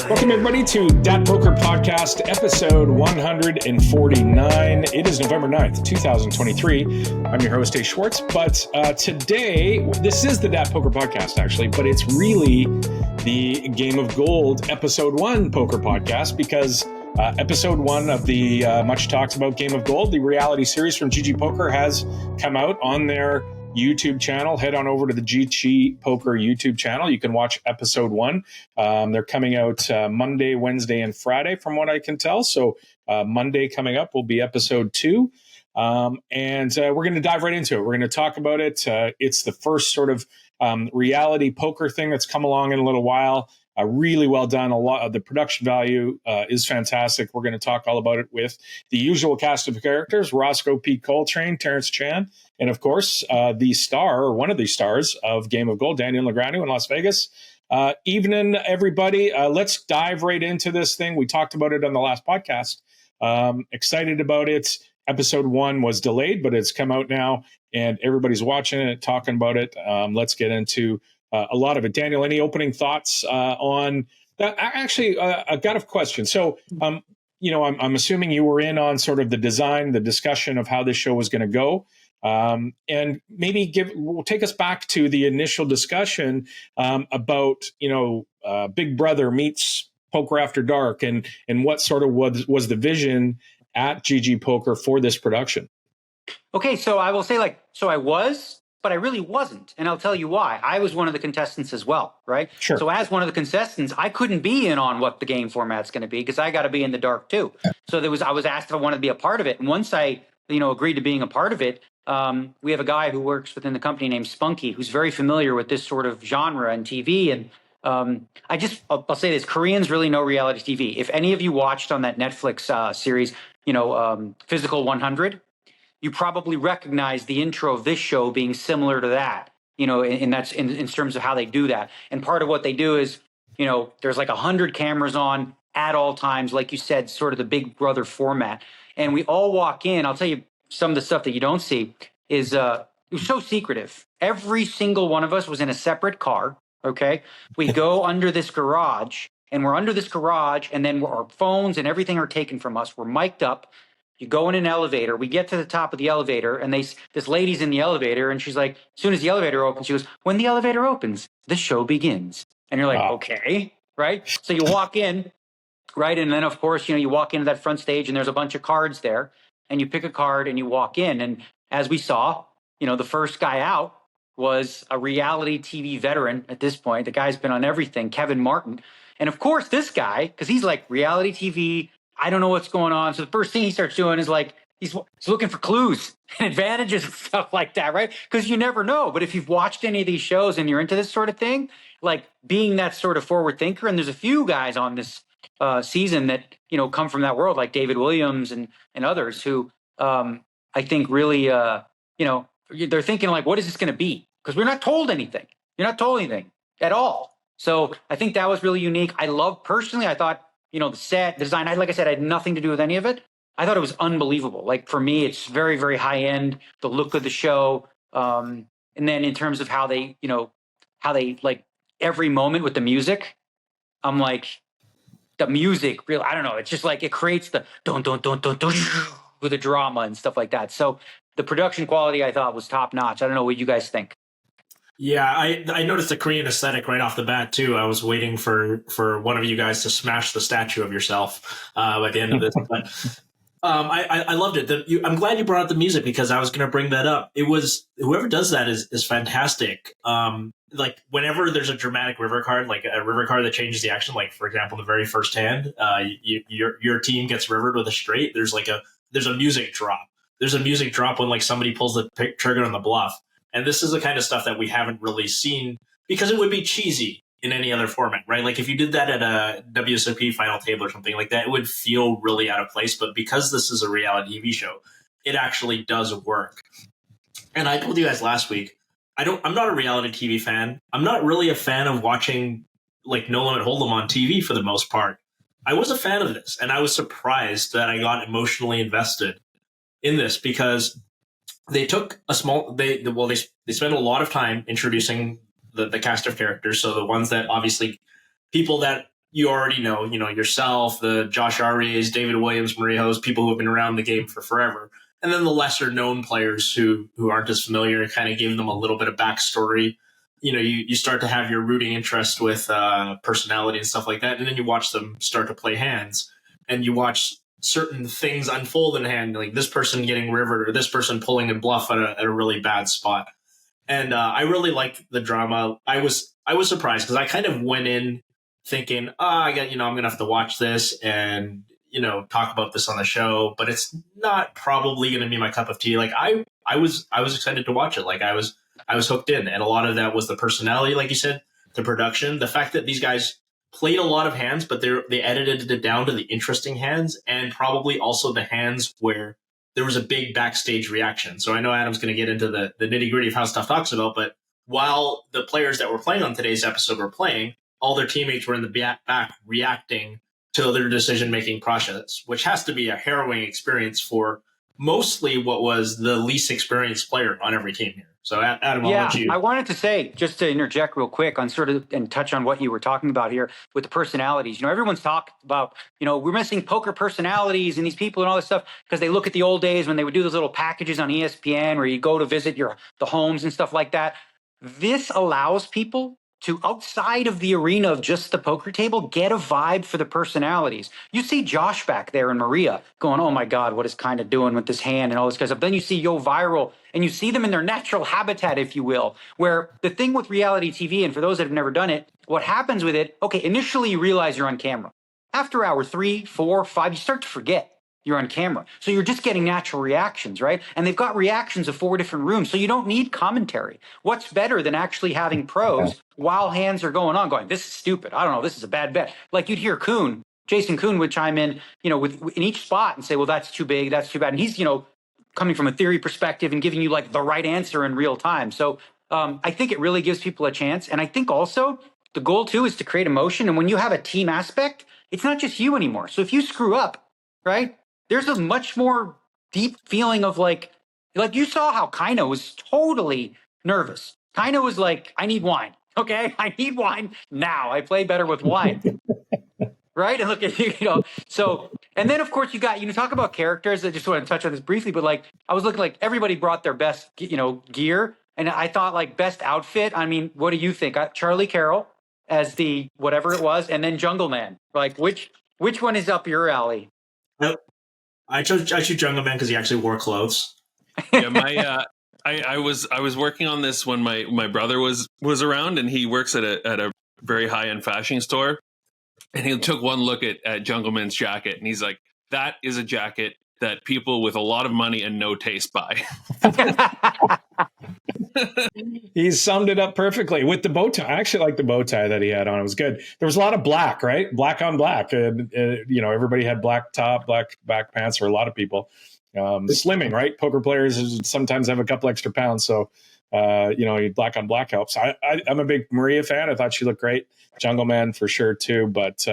Welcome, everybody, to DAT Poker Podcast, episode 149. It is November 9th, 2023. I'm your host, Dave Schwartz. But today, this is the DAT Poker Podcast, actually, but it's really the Game of Gold episode 1 poker podcast because episode 1 of the much talked about Game of Gold, the reality series from GG Poker, has come out on their YouTube channel. Head on over to the GG Poker YouTube channel. You can watch episode 1. They're coming out Monday, Wednesday, and Friday, from what I can tell. So Monday coming up will be episode 2. And we're going to dive right into it. We're going to talk about it. It's the first sort of reality poker thing that's come along in a little while. Really well done. A lot of the production value is fantastic. We're going to talk all about it with the usual cast of characters: Roscoe P. Coltrane, Terrence Chan, and of course, the star, or one of the stars of Game of Gold, Daniel Negreanu in Las Vegas. Evening, everybody. Let's dive right into this thing. We talked about it on the last podcast. Excited about it. Episode 1 was delayed, but it's come out now, and everybody's watching it, talking about it. Let's get into a lot of it. Daniel, any opening thoughts on that? Actually, I've got a question. So, I'm assuming you were in on sort of the design, the discussion of how this show was going to go. And maybe we'll take us back to the initial discussion about, Big Brother meets Poker After Dark and what sort of was the vision at GG Poker for this production. Okay, so I will say I was, but I really wasn't. And I'll tell you why. I was one of the contestants as well, right? Sure. So as one of the contestants, I couldn't be in on what the game format's going to be because I got to be in the dark too. So I was asked if I wanted to be a part of it. And once I, agreed to being a part of it, we have a guy who works within the company named Spunky, who's very familiar with this sort of genre and TV. And I'll say this: Koreans really know reality TV. If any of you watched on that Netflix series, Physical 100, you probably recognize the intro of this show being similar to that, and that's in terms of how they do that. And part of what they do is, there's like 100 cameras on at all times, like you said, sort of the Big Brother format. And we all walk in. I'll tell you some of the stuff that you don't see is it was so secretive. Every single one of us was in a separate car. Okay. We go under this garage, and we're under this garage, and then our phones and everything are taken from us. We're mic'd up. You go in an elevator. We get to the top of the elevator, and this lady's in the elevator, and she's like, as soon as the elevator opens, she goes, "When the elevator opens, the show begins." And you're like, okay, right? So you walk in, right? And then, of course, you walk into that front stage, and there's a bunch of cards there, and you pick a card, and you walk in. And as we saw, the first guy out was a reality TV veteran at this point. The guy's been on everything, Kevin Martin. And, of course, this guy, because he's like, reality TV, I don't know what's going on. So the first thing he starts doing is like, he's looking for clues and advantages and stuff like that, right? Because you never know. But if you've watched any of these shows and you're into this sort of thing, like being that sort of forward thinker, and there's a few guys on this season that, come from that world, like David Williams and others who I think really, they're thinking like, what is this going to be? Because we're not told anything. You're not told anything at all. So I think that was really unique. I thought, the set, the design, like I said, I had nothing to do with any of it. I thought it was unbelievable. Like for me, it's very, very high end, the look of the show. And then in terms of how they like every moment with the music, I'm like, the music, I don't know. It's just like, it creates the dun, dun, dun, dun, dun, with the drama and stuff like that. So the production quality I thought was top notch. I don't know what you guys think. Yeah, I noticed the Korean aesthetic right off the bat too. I was waiting for one of you guys to smash the statue of yourself by the end of this. But I loved it. I'm glad you brought up the music because I was going to bring that up. It was whoever does that is fantastic. Like whenever there's a dramatic river card, like a river card that changes the action, like for example, the very first hand, your team gets rivered with a straight. There's a music drop. There's a music drop when like somebody pulls the trigger on the bluff. And this is the kind of stuff that we haven't really seen because it would be cheesy in any other format, right? Like if you did that at a WSOP final table or something like that, it would feel really out of place. But because this is a reality TV show, it actually does work. And I told you guys last week, I'm not a reality TV fan. I'm not really a fan of watching like No Limit Hold'em on TV for the most part. I was a fan of this, and I was surprised that I got emotionally invested in this because they took a small they spent a lot of time introducing the cast of characters. So the ones that obviously people that you already know, yourself, the Josh Arias, David Williams, Marijos, people who have been around the game for forever. And then the lesser known players who aren't as familiar, and kind of give them a little bit of backstory. You start to have your rooting interest with personality and stuff like that. And then you watch them start to play hands, and you watch certain things unfold in hand, like this person getting rivered or this person pulling a bluff at a really bad spot. And I really liked the drama. I was surprised because I kind of went in thinking, I'm going to have to watch this and, talk about this on the show, but it's not probably going to be my cup of tea. Like I was excited to watch it. Like I was hooked in, and a lot of that was the personality, like you said, the production, the fact that these guys played a lot of hands, but they edited it down to the interesting hands, and probably also the hands where there was a big backstage reaction. So I know Adam's going to get into the nitty gritty of how stuff talks about, but while the players that were playing on today's episode were playing, all their teammates were in the back reacting to their decision-making process, which has to be a harrowing experience for mostly what was the least experienced player on every team here. So Adam, I'll let you. I wanted to say, just to interject real quick on sort of and touch on what you were talking about here with the personalities. Everyone's talked about, we're missing poker personalities and these people and all this stuff because they look at the old days when they would do those little packages on ESPN where you go to visit the homes and stuff like that. This allows people to, outside of the arena of just the poker table, get a vibe for the personalities. You see Josh back there and Maria going, oh my God, what is kind of doing with this hand and all this kind of stuff. Then you see Yo Viral, and you see them in their natural habitat, if you will, where the thing with reality TV, and for those that have never done it, what happens with it, okay, initially you realize you're on camera. After hour 3, 4, 5, you start to forget you're on camera. So you're just getting natural reactions, right? And they've got reactions of 4 different rooms. So you don't need commentary. What's better than actually having pros while hands are going on going, this is stupid. I don't know. This is a bad bet. Like you'd hear Jason Kuhn would chime in, in each spot and say, well, that's too big. That's too bad. And he's, coming from a theory perspective and giving you like the right answer in real time. So I think it really gives people a chance. And I think also the goal too is to create emotion. And when you have a team aspect, it's not just you anymore. So if you screw up, right, there's a much more deep feeling of like you saw how Kaino was totally nervous. Kaino was like, I need wine. Okay, I need wine now. I play better with wine. Right? And look at so, and then of course you talk about characters. I just want to touch on this briefly, but like I was looking like everybody brought their best, gear. And I thought like best outfit. I mean, what do you think? Charlie Carroll as the whatever it was, and then Jungle Man. Like which one is up your alley? I chose Jungle Man because he actually wore clothes. Yeah, I was working on this when my brother was around, and he works at a very high end fashion store. And he took one look at Jungle Man's jacket, and he's like, that is a jacket that people with a lot of money and no taste buy. He summed it up perfectly with the bow tie. I actually like the bow tie that he had on. It was good. There was a lot of black, right? Black on black. Everybody had black top, black back pants for a lot of people. Slimming, right? Poker players sometimes have a couple extra pounds. So, black on black helps. I'm a big Maria fan. I thought she looked great. Jungle Man for sure too. But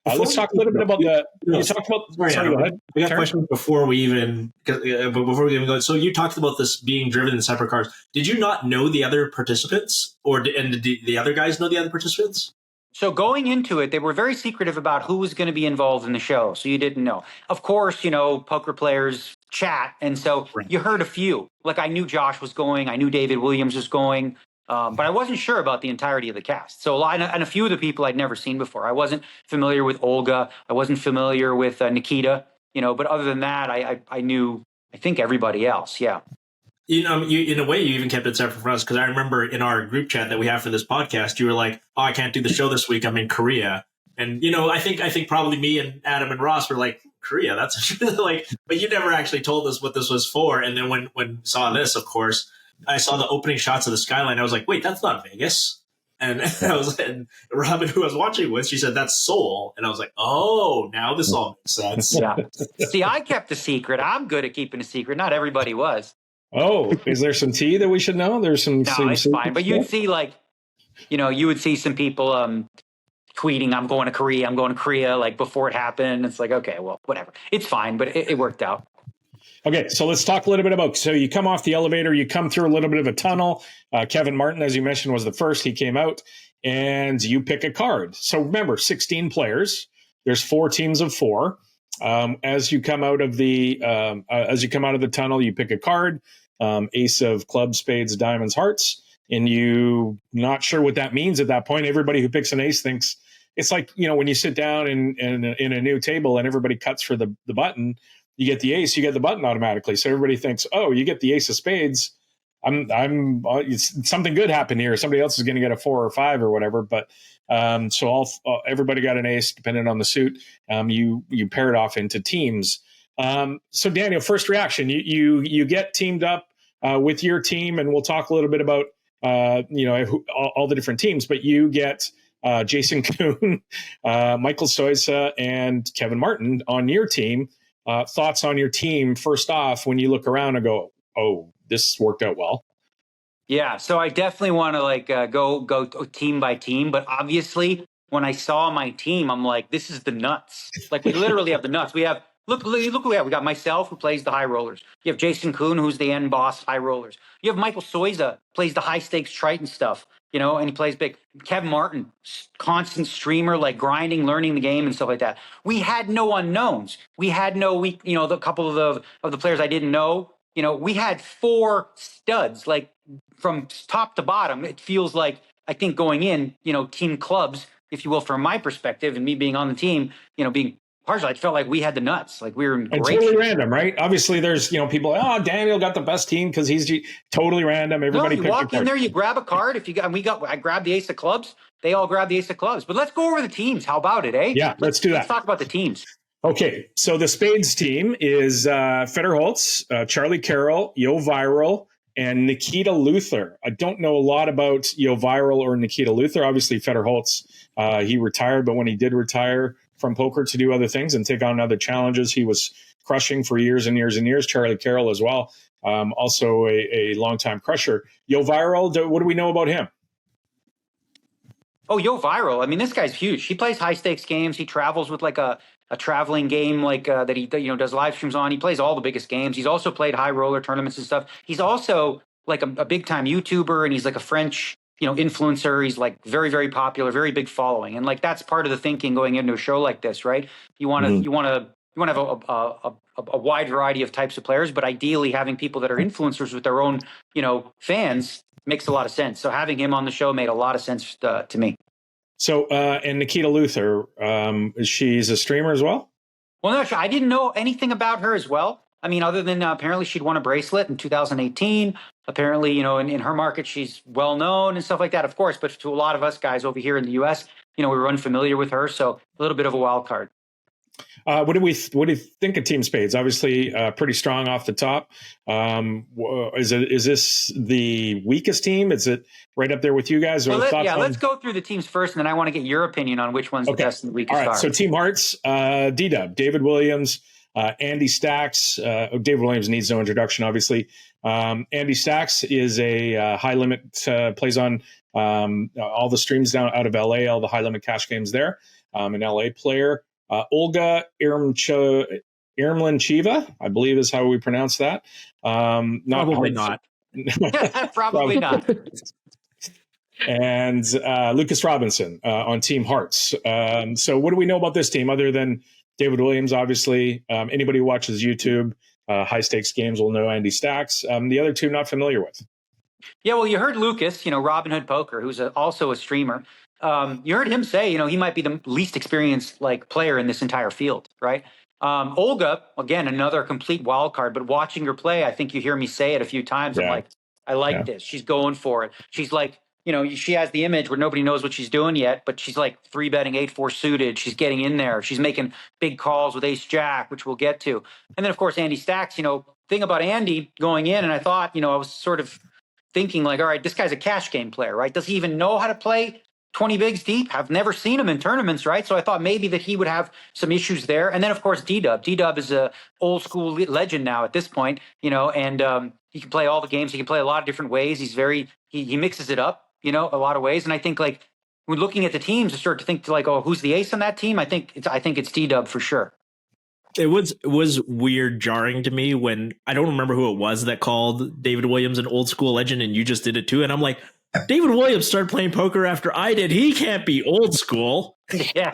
let's talk a little bit about the. You talked about. Sorry, go ahead. We got questions before we even go. So you talked about this being driven in separate cars. Did you not know the other participants, did the other guys know the other participants? So going into it, they were very secretive about who was going to be involved in the show. So you didn't know. Of course, poker players chat. And so you heard a few. Like I knew Josh was going. I knew David Williams was going. But I wasn't sure about the entirety of the cast. So and a few of the people I'd never seen before. I wasn't familiar with Olga. I wasn't familiar with Nikita. But other than that, I knew, I think, everybody else. Yeah. In a way, you even kept it separate from us, because I remember in our group chat that we have for this podcast, you were like, "Oh, I can't do the show this week. I'm in Korea." And I think probably me and Adam and Ross were like, "Korea, that's like," but you never actually told us what this was for. And then when saw this, of course, I saw the opening shots of the skyline. I was like, "Wait, that's not Vegas." And and Robin, who I was watching with, she said, "That's Seoul." And I was like, "Oh, now this all makes sense." Yeah. See, I kept a secret. I'm good at keeping a secret. Not everybody was. Oh, is there some tea that we should know? There's some. No, it's fine. But you'd see you would see some people tweeting, I'm going to Korea, like before it happened. It's like, okay, well, whatever. It's fine, but it worked out. Okay, so let's talk a little bit about, so you come off the elevator, you come through a little bit of a tunnel. Kevin Martin, as you mentioned, was the first. He came out, and you pick a card. So remember, 16 players. There's 4 teams of 4. As you come out of the tunnel, you pick a card. Ace of clubs, spades, diamonds, hearts, and you not sure what that means at that point. Everybody who picks an ace thinks it's like, when you sit down in a new table and everybody cuts for the button, you get the ace, you get the button automatically. So everybody thinks, oh, you get the ace of spades. It's something good happened here. Somebody else is going to get a 4 or 5 or whatever. But so everybody got an ace depending on the suit. You pair it off into teams. So Daniel, first reaction, you get teamed up with your team, and we'll talk a little bit about all the different teams. But you get Jason Kuhn, Michael Soisa, and Kevin Martin on your team. Thoughts on your team first off when you look around and go, oh, this worked out well. Yeah, so I definitely want to go team by team, but obviously when I saw my team, I'm like, this is the nuts. Like we literally have the nuts. We have look who we have. We got myself who plays the high rollers. You have Jason Kuhn who's the end boss high rollers. You have Michael Soisa plays the high stakes Triton stuff, and he plays big. Kevin Martin, constant streamer, like grinding, learning the game and stuff like that. We had no unknowns. We had the couple of the players I didn't know. We had 4 studs, like from top to bottom. It feels like, I think going in, team clubs, if you will, from my perspective and me being on the team, being partial, I felt like we had the nuts. Like we were in great totally shape. random, right? Obviously there's, people, Daniel got the best team because he's totally random. Everybody you walk in there, you grab a card. I grabbed the ace of clubs. They all grabbed the ace of clubs. But let's go over the teams. How about it, eh? Yeah, let's do that. Let's talk about the teams. Okay, so the Spades team is Federholz, Charlie Carroll, Yo Viral, and Nikita Luther. I don't know a lot about Yo Viral or Nikita Luther. Obviously, Federholz, he retired, but when he did retire from poker to do other things and take on other challenges, he was crushing for years and years and years. Charlie Carroll as well, also a longtime crusher. Yo Viral, what do we know about him? Oh, Yo Viral. I mean, this guy's huge. He plays high stakes games. He travels with like a traveling game that he does live streams on. He plays all the biggest games. He's also played high roller tournaments and stuff. He's also like a big time YouTuber, and he's like a French influencer. He's like very, very popular, very big following, and like that's part of the thinking going into a show like this, right? You want to have a wide variety of types of players, but ideally having people that are influencers with their own fans makes a lot of sense. So having him on the show made a lot of sense to me. So, and Nikita Luther, she's a streamer as well? Well, no, I didn't know anything about her as well. I mean, other than apparently she'd won a bracelet in 2018. Apparently, in her market, she's well known and stuff like that, of course. But to a lot of us guys over here in the U.S., we were unfamiliar with her. So a little bit of a wild card. What do you think of Team Spades? Obviously, pretty strong off the top. Is this the weakest team? Is it right up there with you guys? Let's go through the teams first, and then I want to get your opinion on which one's the best and the weakest. All right, so Team Hearts, D-Dub, David Williams, Andy Stacks. David Williams needs no introduction, obviously. Andy Stacks is a high limit, plays on all the streams down out of LA, all the high limit cash games there. An LA player. Olga Irmlincheva, I believe is how we pronounce that. Probably not. Probably not. And Lucas Robinson on Team Hearts. So what do we know about this team other than David Williams, obviously? Anybody who watches YouTube, high stakes games will know Andy Stacks. The other two, not familiar with. Yeah, well, you heard Lucas, Robin Hood Poker, who's also a streamer. You heard him say, he might be the least experienced player in this entire field, right? Olga, again, another complete wild card, but watching her play, I think you hear me say it a few times. Yeah. I'm like, I like this. She's going for it. She's like, she has the image where nobody knows what she's doing yet, but she's like 3-betting 8-4 suited. She's getting in there. She's making big calls with ace jack, which we'll get to. And then of course, Andy Stacks, thing about Andy going in. And I thought, I was sort of thinking like, all right, this guy's a cash game player, right? Does he even know how to play 20 bigs deep? I've never seen him in tournaments, right? So I thought maybe that he would have some issues there. And then of course, D-Dub. D-Dub is a old school legend now at this point, and he can play all the games. He can play a lot of different ways. He mixes it up, a lot of ways. And I think when looking at the teams, I start to think who's the ace on that team? I think it's D-Dub for sure. It was weird, jarring to me when I don't remember who it was that called David Williams an old school legend, and you just did it too. And I'm like, David Williams started playing poker after I did. He can't be old school. Yeah.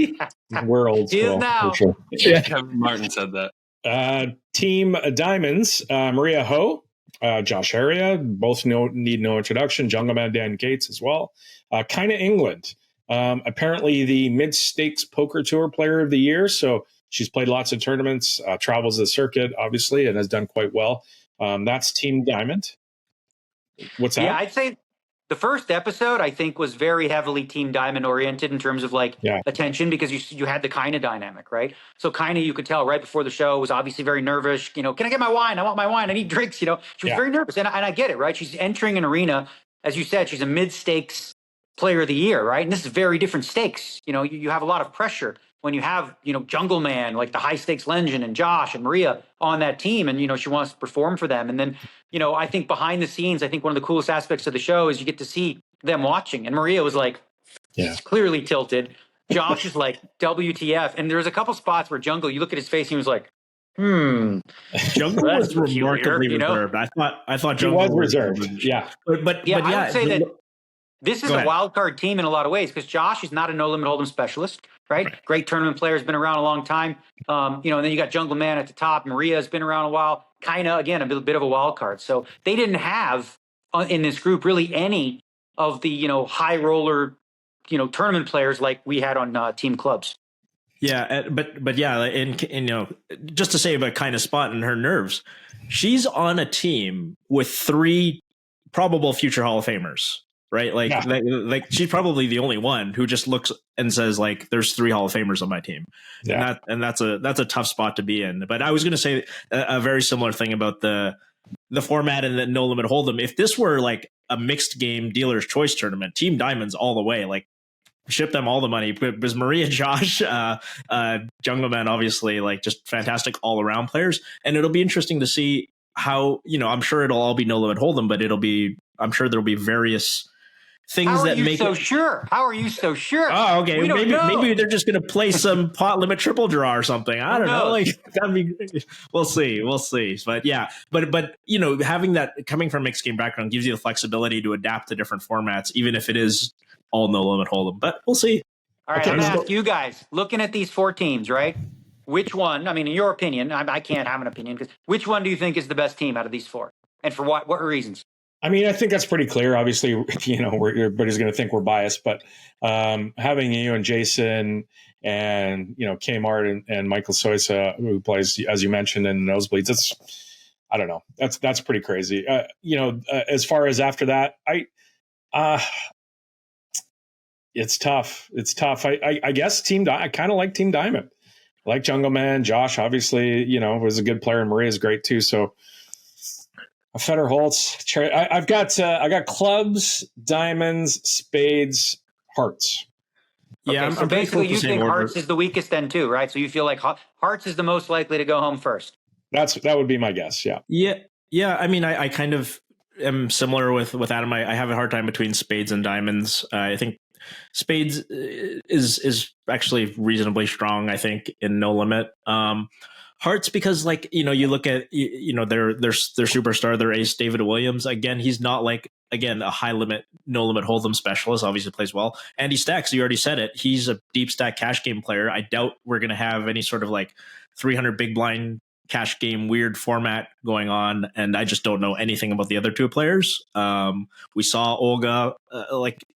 We're old He is school now. for sure. Kevin Martin said that. Team Diamonds, Maria Ho, Josh Aria, both need no introduction. Jungle Man Dan Gates as well. Kinda England, apparently the mid-stakes poker tour player of the year. So she's played lots of tournaments, travels the circuit, obviously, and has done quite well. That's Team Diamond. What's that? Yeah, I'd say the first episode, I think, was very heavily Team Diamond oriented in terms of attention, because you had the kind of dynamic, right? So kind of, you could tell right before the show was obviously very nervous. Can I get my wine? I want my wine. I need drinks. She was very nervous, and I get it, right? She's entering an arena, as you said, she's a mid-stakes player of the year, right? And this is very different stakes. You have a lot of pressure when you have, Jungle Man, like the high stakes legend, and Josh and Maria on that team, and, she wants to perform for them. And then, I think behind the scenes, I think one of the coolest aspects of the show is you get to see them watching. And Maria was like, clearly tilted. Josh is like, WTF. And there was a couple spots where Jungle, you look at his face, he was like, Jungle was remarkably reserved. I thought Jungle was reserved. Yeah. But I would say that this is a wild card team in a lot of ways, because Josh is not a no limit hold'em specialist, right? Great tournament player, has been around a long time. And then you got Jungle Man at the top. Maria has been around a while. Kind of, again, a bit of a wild card. So they didn't have in this group really any of the high roller tournament players like we had on team clubs. Yeah, but yeah, and just to say about kind of spot in her nerves, she's on a team with 3 probable future Hall of Famers. Right, like she's probably the only one who just looks and says like, "There's 3 Hall of Famers on my team," and that's a tough spot to be in. But I was going to say a very similar thing about the format and the no limit hold'em. If this were like a mixed game dealer's choice tournament, Team Diamonds all the way, like ship them all the money. Because Maria, Josh, Jungle Man, obviously, like just fantastic all around players, and it'll be interesting to see how I'm sure it'll all be no limit hold'em, but I'm sure there'll be various things that make so sure. How are you so sure? Oh, okay. Maybe they're just going to play some pot limit triple draw or something. I don't know. Like that'd be. We'll see. But yeah, but having that coming from a mixed game background gives you the flexibility to adapt to different formats, even if it is all no limit hold'em. But we'll see. All right, I'm going to ask you guys, looking at these 4 teams, right? Which one? I mean, in your opinion, I can't have an opinion, because which one do you think is the best team out of these 4, and for what reasons? I mean, I think that's pretty clear. Obviously, everybody's going to think we're biased, but having you and Jason and, Kmart and Michael Soisa, who plays, as you mentioned, in Nosebleeds, I don't know. That's pretty crazy. As far as after that, it's tough. It's tough. I guess I kind of like Team Diamond. I like Jungle Man. Josh, obviously, was a good player, and Maria's great too. So, Feder Holtz. I got clubs, diamonds, spades, hearts. Yeah, so basically you think hearts is the weakest then too, right? So you feel like hearts is the most likely to go home first. That would be my guess. Yeah. Yeah. I mean, I kind of am similar with Adam. I have a hard time between spades and diamonds. I think spades is actually reasonably strong, I think, in no limit. Hearts, because you look at their superstar, their ace David Williams. Again, he's not a high limit, no limit hold'em specialist. Obviously plays well. Andy Stacks, you already said it. He's a deep stack cash game player. I doubt we're going to have any sort of 300 big blind cash game weird format going on, and I just don't know anything about the other 2 players. We saw Olga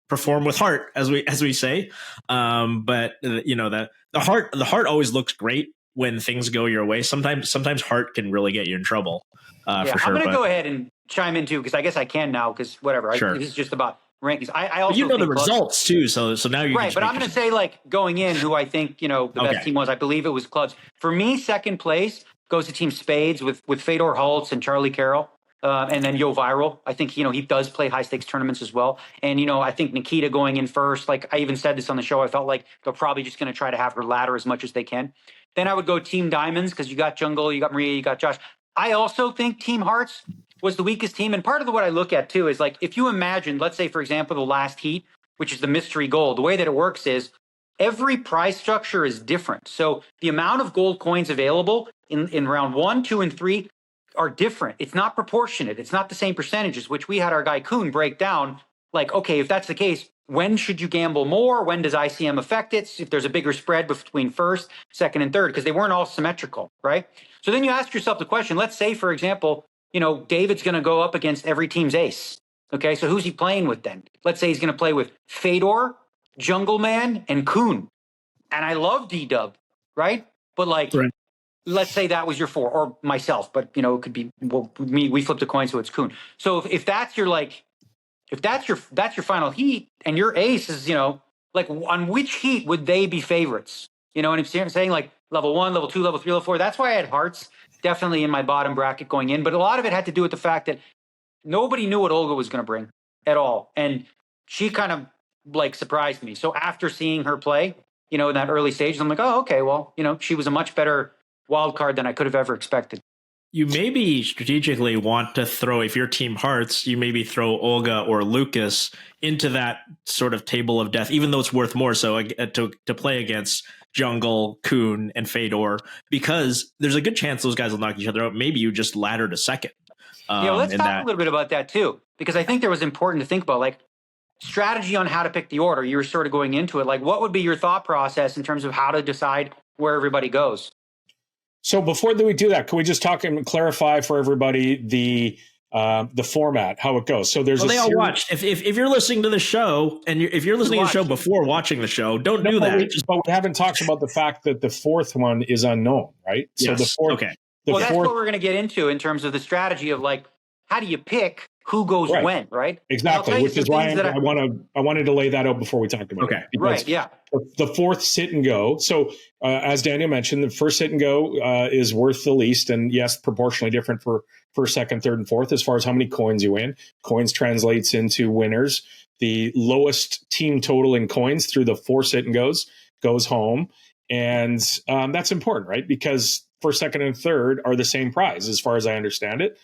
perform with heart, as we say, but the heart always looks great when things go your way. Sometimes heart can really get you in trouble. For sure. I'm going to go ahead and chime in too, because I guess I can now, because whatever. Sure. This is just about rankings. I also the results too, so now you right. But I'm going to say going in, who I think the best team was. I believe it was clubs. For me, second place goes to Team Spades with Fedor Holtz and Charlie Carroll. And then Yo Viral. I think, he does play high stakes tournaments as well. And, I think Nikita going in first, I even said this on the show, I felt like they're probably just going to try to have her ladder as much as they can. Then I would go Team Diamonds, because you got Jungle, you got Maria, you got Josh. I also think Team Hearts was the weakest team. And part of what I look at too is if you imagine, let's say, for example, the last heat, which is the mystery gold, the way that it works is every prize structure is different. So the amount of gold coins available in round 1, 2, and 3 are different. It's not proportionate. It's not the same percentages, which we had our guy Kuhn break down like, okay, if that's the case, when should you gamble more? When does ICM affect it? If there's a bigger spread between first, second, and third, because they weren't all symmetrical, right? So then you ask yourself the question, let's say, for example, David's going to go up against every team's ace. Okay, so who's he playing with then? Let's say he's going to play with Fedor, Jungle Man, and Kuhn. And I love D-Dub, right? But right. Let's say that was your 4, or myself, but it could be we flipped a coin, so it's Kuhn. So if that's your if that's your final heat and your ace is, on which heat would they be favorites? You know what I'm saying? Like level 1, level 2, level 3, level 4. That's why I had hearts definitely in my bottom bracket going in. But a lot of it had to do with the fact that nobody knew what Olga was going to bring at all. And she kind of surprised me. So after seeing her play, in that early stage, I'm like, oh, okay, well, she was a much better wild card than I could have ever expected. You maybe strategically want to throw, if you're Team Hearts, you maybe throw Olga or Lucas into that sort of table of death, even though it's worth more so to play against Jungle, Kuhn, and Fedor, because there's a good chance those guys will knock each other out. Maybe you just ladder to second. Let's talk a little bit about that too, because I think there was important to think about, strategy on how to pick the order. You were sort of going into it. What would be your thought process in terms of how to decide where everybody goes? So before we do that, can we just talk and clarify for everybody the format, how it goes? So there's they all watch. If you're listening to the show and if you're listening to the show before watching the show, don't do that. But we haven't talked about the fact that the fourth one is unknown, right? Yes. So the fourth. Okay. That's what we're going to get into in terms of the strategy of how do you pick who goes when, right? Exactly, which is why I wanted to lay that out before we talked about it. Right, yeah. The fourth sit and go. So as Daniel mentioned, the first sit and go is worth the least, and yes, proportionally different for first, second, third, and fourth as far as how many coins you win. Coins translates into winners. The lowest team total in coins through the 4 sit and goes home. And that's important, right? Because first, second, and third are the same prize as far as I understand it.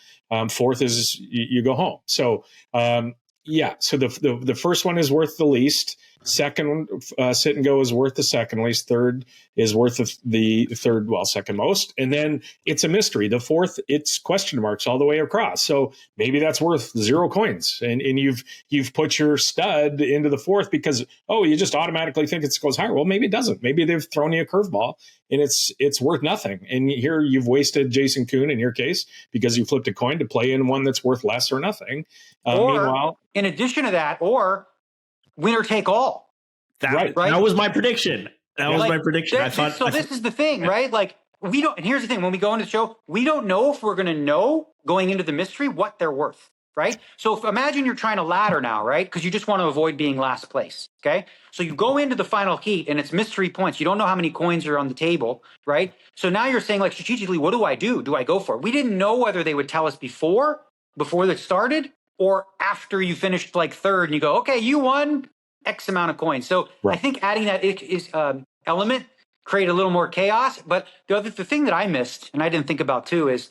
Fourth is you go home. So so the first one is worth the least. Second sit and go is worth the second least. Third is worth the third, second most. And then it's a mystery. The fourth, it's question marks all the way across. So maybe that's worth 0 coins. And you've put your stud into the fourth because, you just automatically think it goes higher. Well, maybe it doesn't. Maybe they've thrown you a curveball and it's worth nothing. And here you've wasted Jason Kuhn in your case because you flipped a coin to play in one that's worth less or nothing. Meanwhile, in addition to that, or winner take all. That was my prediction. I thought. So this is the thing, right? We don't. And here's the thing: when we go into the show, we don't know if we're going to know going into the mystery what they're worth, right? So imagine you're trying to ladder now, right? Because you just want to avoid being last place. Okay, so you go into the final heat and it's mystery points. You don't know how many coins are on the table, right? So now you're saying strategically, what do I do? Do I go for it? We didn't know whether they would tell us before it started, or after you finished third and you go, okay, you won X amount of coins. So I think adding that element create a little more chaos. But the thing that I missed and I didn't think about too is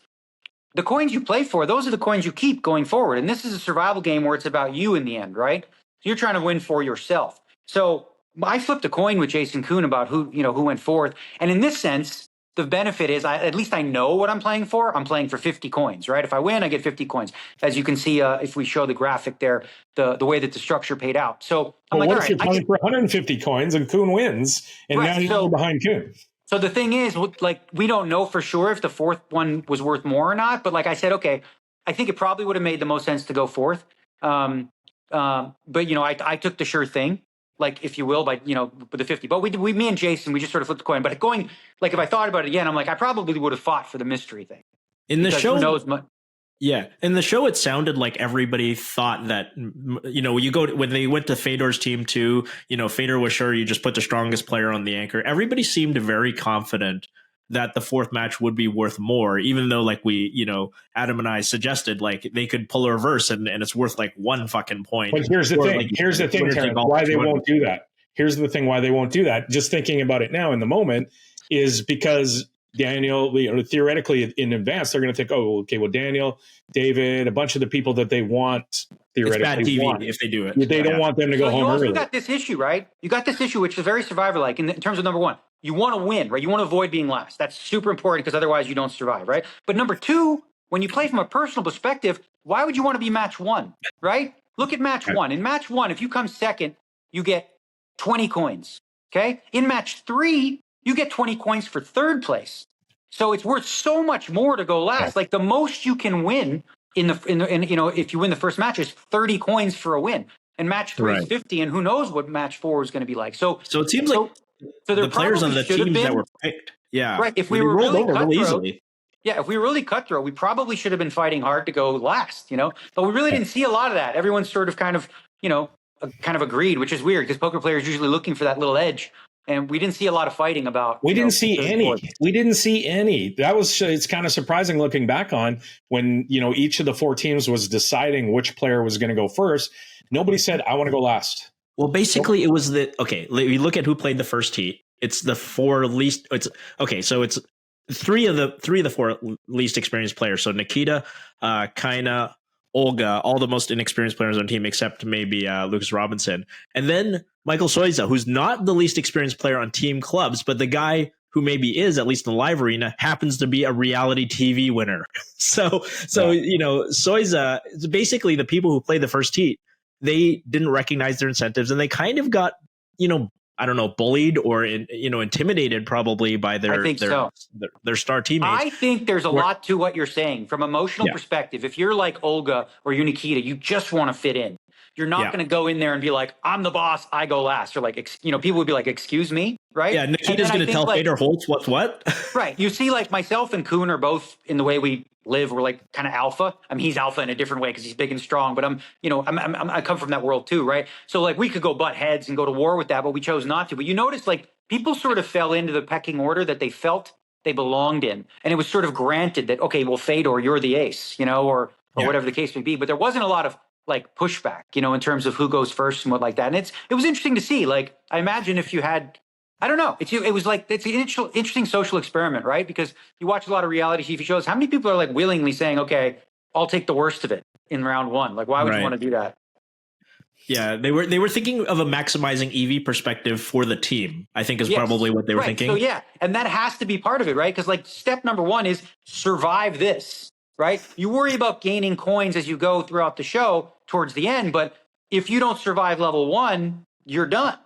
the coins you play for, those are the coins you keep going forward. And this is a survival game where it's about you in the end, right? So you're trying to win for yourself. So I flipped a coin with Jason Kuhn about who went forth. And in this sense, the benefit is at least I know what I'm playing for. I'm playing for 50 coins, right? If I win, I get 50 coins. As you can see, if we show the graphic there, the way that the structure paid out. So I'm what if you're playing for 150 coins and Kuhn wins, and now you're behind Kuhn? So the thing is, we don't know for sure if the fourth one was worth more or not. But I said, okay, I think it probably would have made the most sense to go fourth. But I took the sure thing. If you will, with the 50. But me and Jason, we just sort of flipped the coin. But going, if I thought about it again, I'm I probably would have fought for the mystery thing. In the show, in the show, it sounded like everybody thought that, when they went to Fedor's team too, Fedor was sure you just put the strongest player on the anchor. Everybody seemed very confident that the fourth match would be worth more, even though Adam and I suggested they could pull a reverse and it's worth 1 fucking point. But here's the thing. Here's the thing, Terrence, why they won't do that. Here's the thing why they won't do that. Just thinking about it now in the moment is because Daniel, theoretically in advance, they're going to think, Daniel, David, a bunch of the people that they want theoretically it's bad TV if they do it. They don't want them to go home early. You got this issue, right? You got this issue, which is very survivor-like in terms of number one. You want to win, right? You want to avoid being last. That's super important because otherwise you don't survive, right? But number two, when you play from a personal perspective, why would you want to be match one, right? Look at match one. In match one, if you come second, you get 20 coins. Okay. In match 3, you get 20 coins for third place. So it's worth so much more to go last. Like the most you can win in if you win the first match is 30 coins for a win. And match 3 is 50, and who knows what match 4 is going to be like. So it seems like there the players on the teams that were picked. Yeah. Right. If we were really cutthroat, easily. yeah, if we were really cutthroat, we probably should have been fighting hard to go last, but we really didn't see a lot of that. Everyone sort of kind of agreed, which is weird because poker players are usually looking for that little edge. And we didn't see a lot of fighting about. We didn't see any. We didn't see any. It's kind of surprising looking back on when, each of the 4 teams was deciding which player was going to go first. Nobody said, I want to go last. Well, basically, it was we look at who played the first heat. It's the 4 least. So it's three of the 4 least experienced players. So Nikita, Kaina, Olga, all the most inexperienced players on the team, except maybe Lucas Robinson. And then Michael Soiza, who's not the least experienced player on team clubs, but the guy who maybe is, at least in the live arena, happens to be a reality TV winner. So Soiza, basically the people who played the first heat, they didn't recognize their incentives, and they kind of got, bullied or intimidated probably by their star teammates. I think there's a lot to what you're saying from emotional perspective. If you're like Olga or you're Nikita, you just want to fit in. You're not going to go in there and be like, I'm the boss, I go last. Or like, people would be like, excuse me, right? Yeah, Nikita's going to tell Fader Holtz what's what. Right. You see, like myself and Kuhn are both in the way we live. We're like kind of alpha. I mean, he's alpha in a different way because he's big and strong. But I come from that world too, right? So like we could go butt heads and go to war with that, but we chose not to. But you notice like people sort of fell into the pecking order that they felt they belonged in, and it was sort of granted that okay, well, Fedor, you're the ace, or whatever the case may be. But there wasn't a lot of like pushback, in terms of who goes first and what like that. And it was interesting to see. Like, I imagine if you had, I don't know, it's an interesting social experiment, right? Because you watch a lot of reality TV shows. How many people are like willingly saying, okay, I'll take the worst of it in round 1? Like, why would you want to do that? Yeah, they were thinking of a maximizing EV perspective for the team, I think is probably what they were thinking. So yeah, and that has to be part of it, right? Because like step number 1 is survive this. Right? You worry about gaining coins as you go throughout the show towards the end, but if you don't survive level 1, you're done.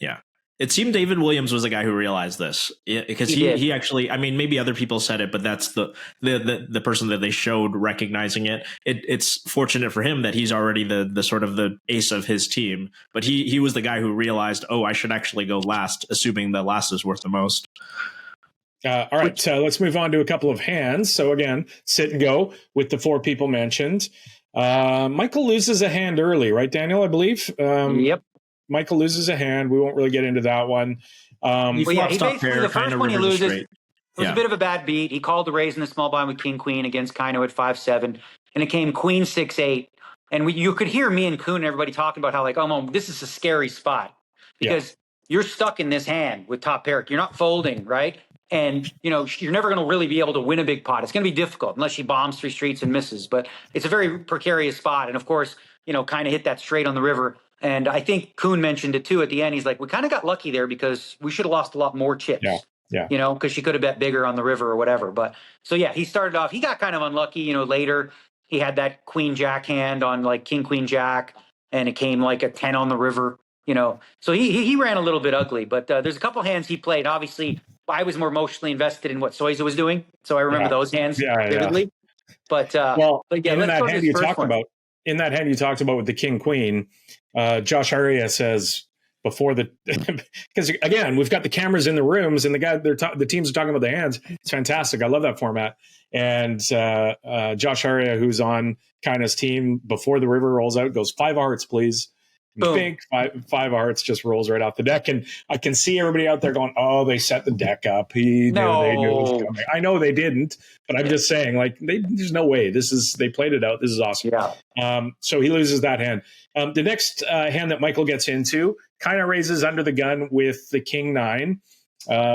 Yeah. It seemed David Williams was the guy who realized this because he actually, I mean, maybe other people said it, but that's the person that they showed recognizing it. It's fortunate for him that he's already the sort of the ace of his team, but he was the guy who realized, oh, I should actually go last, assuming that last is worth the most. All right, let's move on to a couple of hands. So again, sit and go with the 4 people mentioned. Michael loses a hand early, right, Daniel, I believe? Yep. Michael loses a hand. We won't really get into that one. He basically, the first one he loses, it was a bit of a bad beat. He called the raise in the small blind with King-Queen against Kaino at 5-7, and it came Queen 6-8. And you could hear me and Kuhn and everybody talking about how like, oh, this is a scary spot because you're stuck in this hand with top pair. You're not folding, right? And, you're never going to really be able to win a big pot. It's going to be difficult unless she bombs 3 streets and misses. But it's a very precarious spot. And, of course, kind of hit that straight on the river. And I think Kuhn mentioned it, too, at the end. He's like, we kind of got lucky there because we should have lost a lot more chips. Yeah. Because she could have bet bigger on the river or whatever. But so, yeah, he started off. He got kind of unlucky, later. He had that Queen-Jack hand on, like, King-Queen-Jack. And it came like a 10 on the river, So he ran a little bit ugly. But there's a couple hands he played. Obviously, I was more emotionally invested in what Soiza was doing, so I remember those hands vividly. But in that hand you talked about with the King Queen, Josh Aria says before because again we've got the cameras in the rooms and the teams are talking about the hands. It's fantastic. I love that format. And Josh Aria, who's on Kaina's team, before the river rolls out, goes 5 hearts, please. Big 5 hearts just rolls right off the deck, and I can see everybody out there going, "Oh, they set the deck up. They knew it was coming." I know they didn't, but I'm just saying, like, there's no way. They played it out. This is awesome. Yeah. So he loses that hand. The next hand that Michael gets into, kind of raises under the gun with the King 9.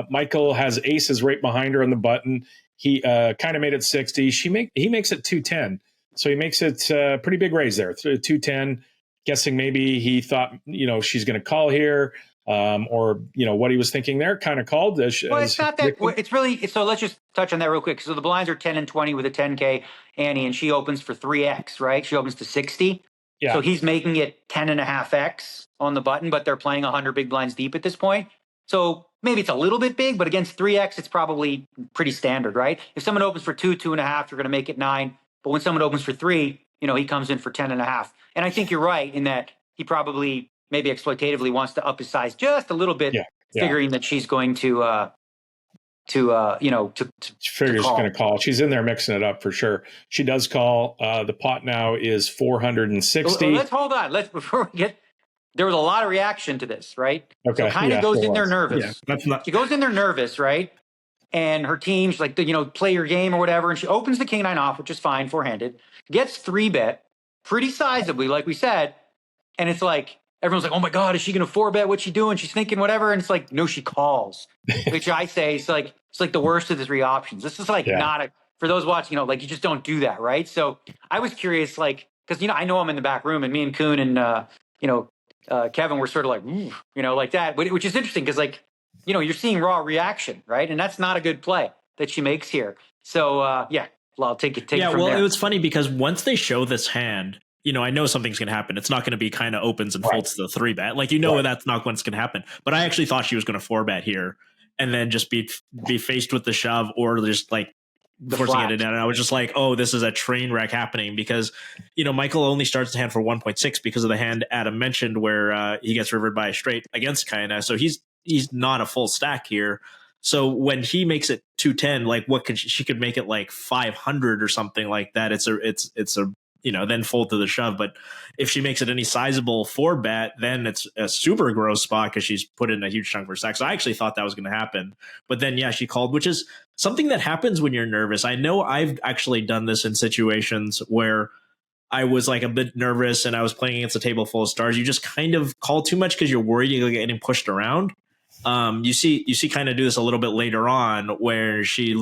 Michael has aces right behind her on the button. He kind of made it 60. He makes it 210. So he makes it a pretty big raise there, 210. Guessing maybe he thought, she's going to call here, or, what he was thinking there, kind of called. It's not that. It's really, so let's just touch on that real quick. So the blinds are 10 and 20 with a 10K Annie, and she opens for 3X, right? She opens to 60. Yeah. So he's making it 10.5x on the button, but they're playing 100 big blinds deep at this point. So maybe it's a little bit big, but against 3x, it's probably pretty standard, right? If someone opens for 2.5, you're going to make it 9. But when someone opens for 3, he comes in for 10.5. And I think you're right in that he probably maybe exploitatively wants to up his size just a little bit, figuring that she's going to She figures she's going to call. She's in there mixing it up for sure. She does call. The pot now is 460. Let's hold on. Before we get. There was a lot of reaction to this, right? Okay. So kind of goes in there nervous. Yeah, she goes in there nervous, right? And her team's like, play your game or whatever. And she opens the king 9 off, which is fine, four-handed. Gets 3-bet pretty sizably, like we said. And it's like, everyone's like, oh my God, is she going to 4-bet? What's she doing? She's thinking whatever. And it's like, no, she calls, which I say it's like the worst of the 3 options. This is like not for those watching, you just don't do that, right? So I was curious, like, because, I know I'm in the back room and me and Kuhn and, Kevin were sort of like, ooh, like that, which is interesting because, like, you're seeing raw reaction, right? And that's not a good play that she makes here. So, I'll take it. Yeah, from well, there. it was funny because once they show this hand, I know something's going to happen. It's not going to be kind of opens and folds to the 3-bet. Like, that's not what's going to happen. But I actually thought she was going to 4-bet here and then just be faced with the shove or just like forcing it in. And I was just like, oh, this is a train wreck happening because, Michael only starts the hand for 1.6 because of the hand Adam mentioned where he gets rivered by a straight against Kaina. So he's not a full stack here. So when he makes it 210, like she could make it like 500 or something like that. It's a then fold to the shove. But if she makes it any sizable 4-bet, then it's a super gross spot because she's put in a huge chunk of her stack. So I actually thought that was going to happen. But then, she called, which is something that happens when you're nervous. I know I've actually done this in situations where I was like a bit nervous and I was playing against a table full of stars. You just kind of call too much because you're worried you're getting pushed around. You see kind of do this a little bit later on where she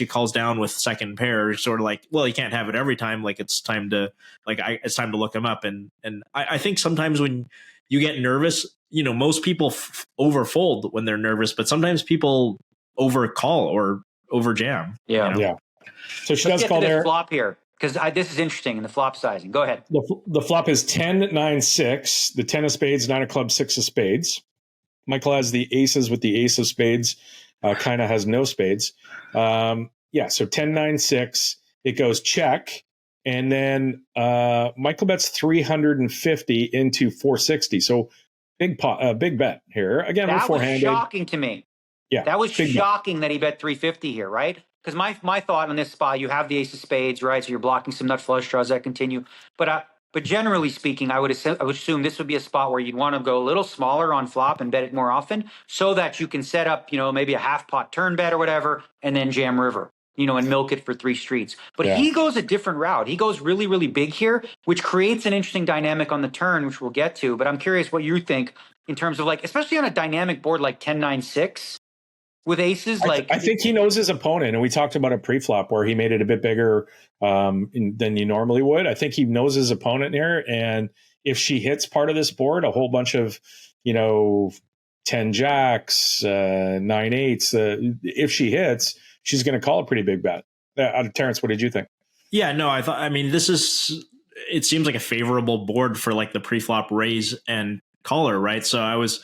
calls down with second pair, sort of like, well, you can't have it every time. Like it's time to look him up. And I think sometimes when you get nervous, most people overfold when they're nervous, but sometimes people overcall or overjam. Yeah. Yeah. So she does call there. Flop here because this is interesting in the flop sizing. Go ahead. The flop is 10-9-6. The 10 of spades, 9 of clubs, 6 of spades. Michael has the aces with the ace of spades. Kind of has no spades. So 10-9-6. It goes check. And then Michael bets 350 into 460. So big bet here. Again, we're four-handed. That was shocking to me. Yeah, that was shocking that he bet 350 here, right? Because my thought on this spot, you have the ace of spades, right? So you're blocking some nut flush draws that continue. But generally speaking, I would assume this would be a spot where you'd want to go a little smaller on flop and bet it more often so that you can set up, maybe a half pot turn bet or whatever, and then jam river, and milk it for 3 streets. But he goes a different route. He goes really, really big here, which creates an interesting dynamic on the turn, which we'll get to. But I'm curious what you think in terms of like, especially on a dynamic board like 10-9-6 with aces. I think he knows his opponent, and we talked about a pre-flop where he made it a bit bigger than you normally would. I think he knows his opponent here, and if she hits part of this board, a whole bunch of 10 jacks, 9 eights, if she hits, she's going to call a pretty big bet. Terrence, what did you think? Yeah, no, it seems like a favorable board for like the pre-flop raise and caller, right? So I was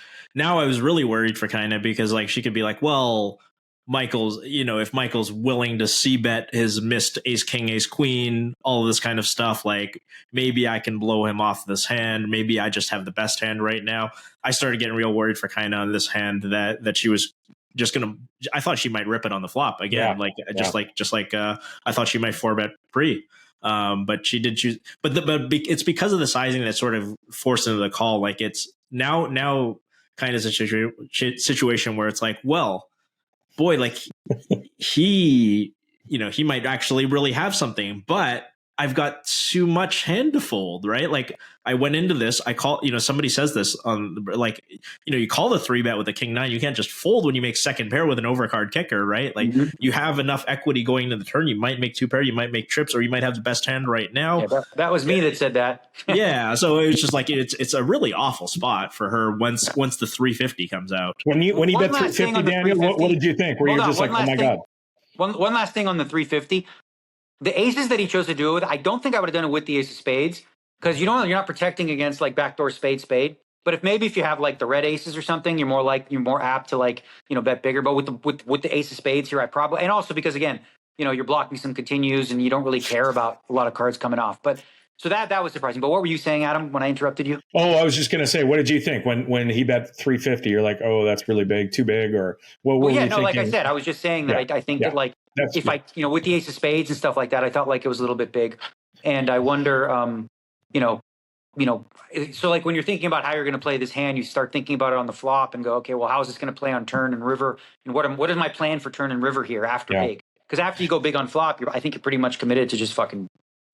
really worried for Kaina because like she could be like, well, Michael's, if Michael's willing to c-bet his missed ace, king, ace, queen, all of this kind of stuff, like maybe I can blow him off this hand. Maybe I just have the best hand right now. I started getting real worried for Kaina on this hand that she was just gonna. I thought she might rip it on the flop again, just like I thought she might 4-bet pre. But she did choose. But it's because of the sizing that sort of forced into the call. Like it's now kind of a situation where it's like, well, boy, like he might actually really have something, but I've got too much hand to fold, right? Like I went into this, I call, somebody says this on like, you call the 3-bet with a king 9. You can't just fold when you make second pair with an overcard kicker, right? Like you have enough equity going into the turn. You might make 2 pair, you might make trips, or you might have the best hand right now. Yeah, that was me that said that. Yeah. So it was just like, it's a really awful spot for her once the 350 comes out. When you bet 350, Daniel, what did you think? Were you just like, oh my God? One last thing on the 350. The aces that he chose to do it with, I don't think I would have done it with the ace of spades because you're not protecting against like backdoor spade. But if you have like the red aces or something, you're more apt to like, bet bigger. But with the ace of spades here, and also because again, you're blocking some continues and you don't really care about a lot of cards coming off. But so that was surprising. But what were you saying, Adam, when I interrupted you? Oh, I was just going to say, what did you think when he bet 350? You're like, oh, that's really big, too big, or what were you thinking? Like I said, I was just saying that I think that like with the ace of spades and stuff like that, I felt like it was a little bit big, and I wonder, so like when you're thinking about how you're going to play this hand, you start thinking about it on the flop and go, okay, well, how is this going to play on turn and river, and what is my plan for turn and river here after big? Because after you go big on flop, I think you're pretty much committed to just fucking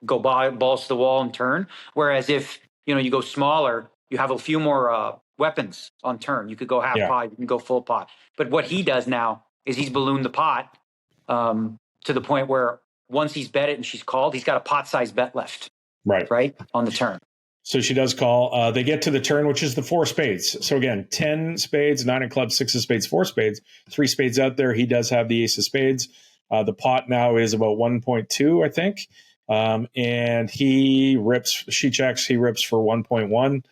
go balls to the wall and turn. Whereas if you go smaller, you have a few more weapons on turn. You could go half pot, you can go full pot. But what he does now is he's ballooned the pot to the point where once he's bet it and she's called, he's got a pot size bet left. Right on the turn. So she does call. They get to the turn, which is the 4 spades. So again, 10 spades, 9 of clubs, 6 of spades, 4 spades, 3 spades out there. He does have the ace of spades. The pot now is about 1.2, I think. And she checks, he rips for 1.1.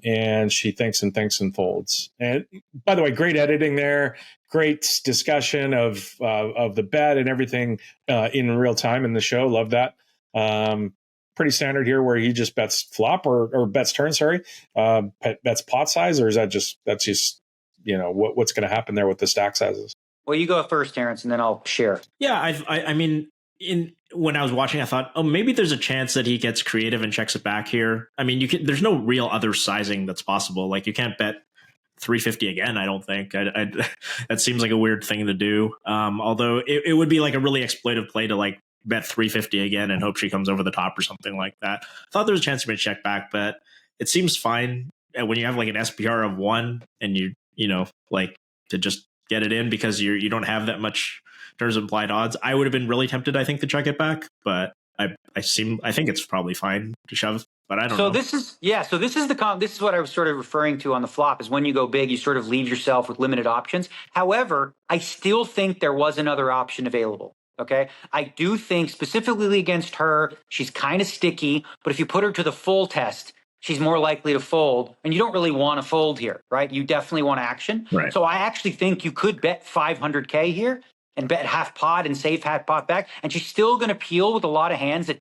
And she thinks and folds. And by the way, great editing there. Great discussion of the bet and everything in real time in the show. Love that. Pretty standard here where he just bets flop or bets turn, bets pot size, or is that's just what's going to happen there with the stack sizes? Well, you go first, Terrence, and then I'll share. Yeah, I mean, when I was watching, I thought, oh, maybe there's a chance that he gets creative and checks it back here. I mean, there's no real other sizing that's possible. Like you can't bet 350 again. I don't think that seems like a weird thing to do. Although it would be like a really exploitive play to like bet 350 again and hope she comes over the top or something like that. I thought there was a chance for me to check back, but it seems fine when you have like an SPR of 1 and you like to just get it in because you don't have that much in terms of implied odds. I would have been really tempted, I think, to check it back, but I think it's probably fine to shove, but I don't know. This is what I was sort of referring to on the flop is when you go big, you sort of leave yourself with limited options. However, I still think there was another option available. Okay. I do think specifically against her, she's kind of sticky, but if you put her to the full test, she's more likely to fold, and you don't really want to fold here, right? You definitely want action. Right. So I actually think you could bet 500K here and bet half pot and save half pot back, and she's still going to peel with a lot of hands that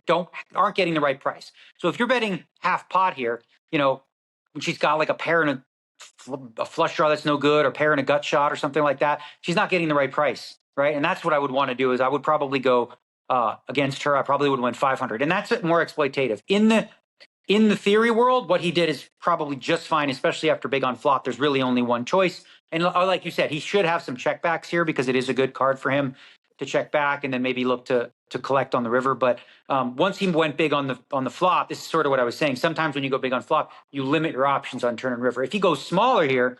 aren't getting the right price. So if you're betting half pot here, when she's got like a pair and a flush draw that's no good, or pair and a gut shot or something like that, she's not getting the right price, right? And that's what I would want to do is I would probably go against her. I probably would win 500, and that's more exploitative. In the theory world, what he did is probably just fine, especially after big on flop. There's really only one choice. And like you said, he should have some checkbacks here because it is a good card for him to check back and then maybe look to collect on the river. But once he went big on the flop, this is sort of what I was saying. Sometimes when you go big on flop, you limit your options on turn and river. If he goes smaller here,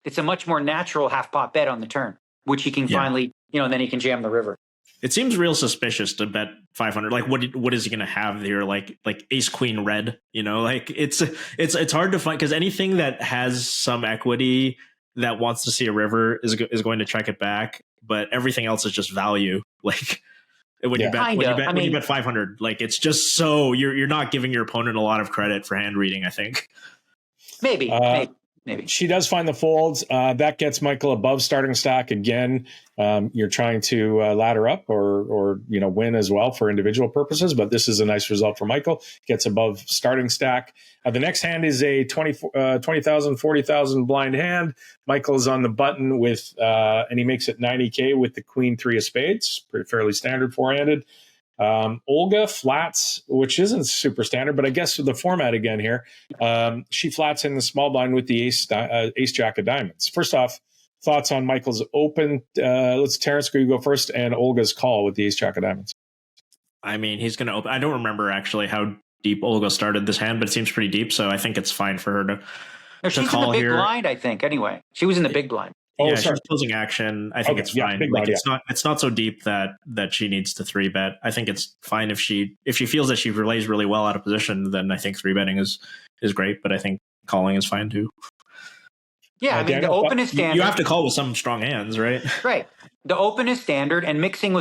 it's a much more natural half pot bet on the turn, which he can finally, and then he can jam the river. It seems real suspicious to bet 500. Like, what is he going to have here? Like ace queen red. Like it's hard to find because anything that has some equity that wants to see a river is going to check it back. But everything else is just value. Like when you bet 500, like it's just so you're not giving your opponent a lot of credit for hand reading. I think maybe. She does find the folds. That gets Michael above starting stack again. You're trying to ladder up or win as well for individual purposes, but this is a nice result for Michael. Gets above starting stack. The next hand is a 20,000, 40,000 blind hand. Michael's on the button with, and he makes it 90K with the queen 3 of spades. Pretty fairly standard four-handed. Olga flats, which isn't super standard, but I guess the format again here, she flats in the small blind with the ace jack of diamonds. First off, thoughts on Michael's open. Terrence, you go first, and Olga's call with the ace jack of diamonds. I mean, he's going to open. I don't remember actually how deep Olga started this hand, but it seems pretty deep, so I think it's fine for her to she's call in the big here. Blind, I think. Anyway, she was in the big blind. Yeah, she's closing action. I think it's fine. It's not so deep that she needs to 3-bet. I think it's fine if she feels that she relays really well out of position. Then I think 3-betting is great, but I think calling is fine too. Yeah, I mean, Daniel, the open is standard. You have to call with some strong hands, right? Right. The open is standard, and mixing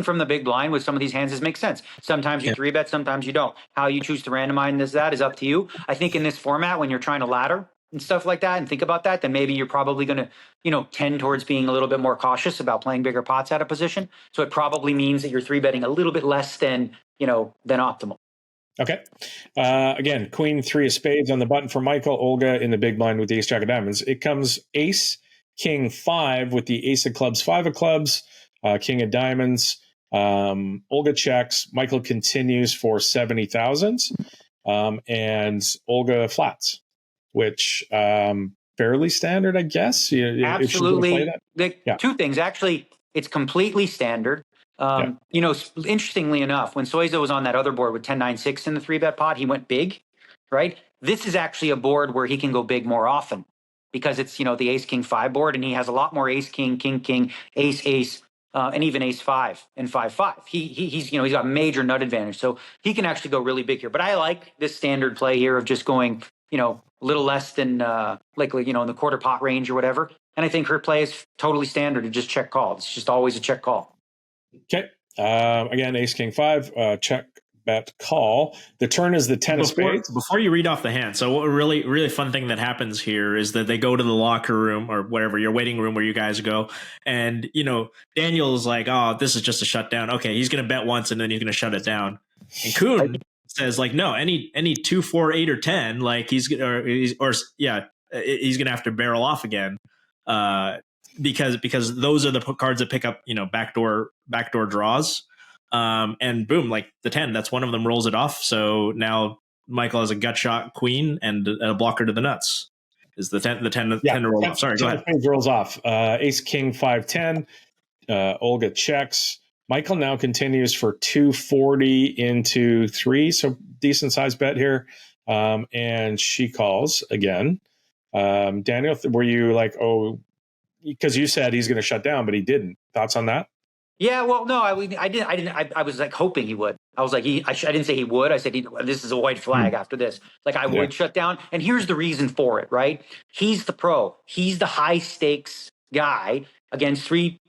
from the big blind with some of these hands makes sense. Sometimes you 3-bet, sometimes you don't. How you choose to randomize that is up to you. I think in this format, when you're trying to ladder and stuff like that and think about that, then maybe you're probably going to, tend towards being a little bit more cautious about playing bigger pots out of position. So it probably means that you're 3-betting a little bit less than optimal. Okay. Again, queen 3 of spades on the button for Michael. Olga in the big blind with the ace jack of diamonds. It comes ace, king 5 with the ace of clubs, 5 of clubs, king of diamonds. Olga checks. Michael continues for 70,000. And Olga flats, which fairly standard, I guess. Absolutely. Two things. Actually, it's completely standard. Interestingly enough, when Soizo was on that other board with 10-9-6 in the 3-bet pot, he went big, right? This is actually a board where he can go big more often because it's, the ace, king 5 board, and he has a lot more ace, king, king, king, ace, ace, and even ace 5 and 5-5. He's got major nut advantage. So he can actually go really big here. But I like this standard play here of just going, a little less than in the quarter pot range or whatever. And I think her play is totally standard to just check call. It's just always a check call. Okay. Again, ace, king 5, check, bet, call. The turn is the 10 of spades. Before you read off the hand, so a really, really fun thing that happens here is that they go to the locker room or whatever, your waiting room where you guys go. And, Daniel's like, oh, this is just a shutdown. Okay, he's going to bet once and then he's going to shut it down. And Kuhn says, like, no, any 2, 4, 8, or 10, like he's going to have to barrel off again. Because those are the cards that pick up, backdoor draws. And boom, like the 10, that's one of them rolls it off. So now Michael has a gut shot queen and a blocker to the nuts. Is the 10 to roll off? Sorry, go ahead. Rolls off. Ace, king, 5, 10. Olga checks. Michael now continues for 240 into 3. So decent sized bet here. And she calls again. Daniel, were you like, oh, because you said he's going to shut down, but he didn't. Thoughts on that? Yeah, well, no, I didn't. I was like hoping he would. I was like, I didn't say he would. I said this is a white flag after this. Like I would shut down, and here's the reason for it. Right? He's the pro. He's the high stakes guy against 3,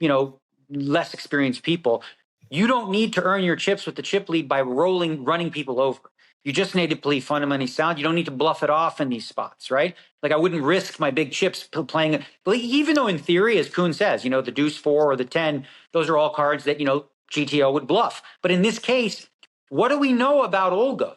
less experienced people. You don't need to earn your chips with the chip lead by running people over. You just need to play fundamentally sound. You don't need to bluff it off in these spots, right? Like I wouldn't risk my big chips playing, even though in theory, as Kuhn says, the deuce 4 or the 10, those are all cards that, GTO would bluff. But in this case, what do we know about Olga?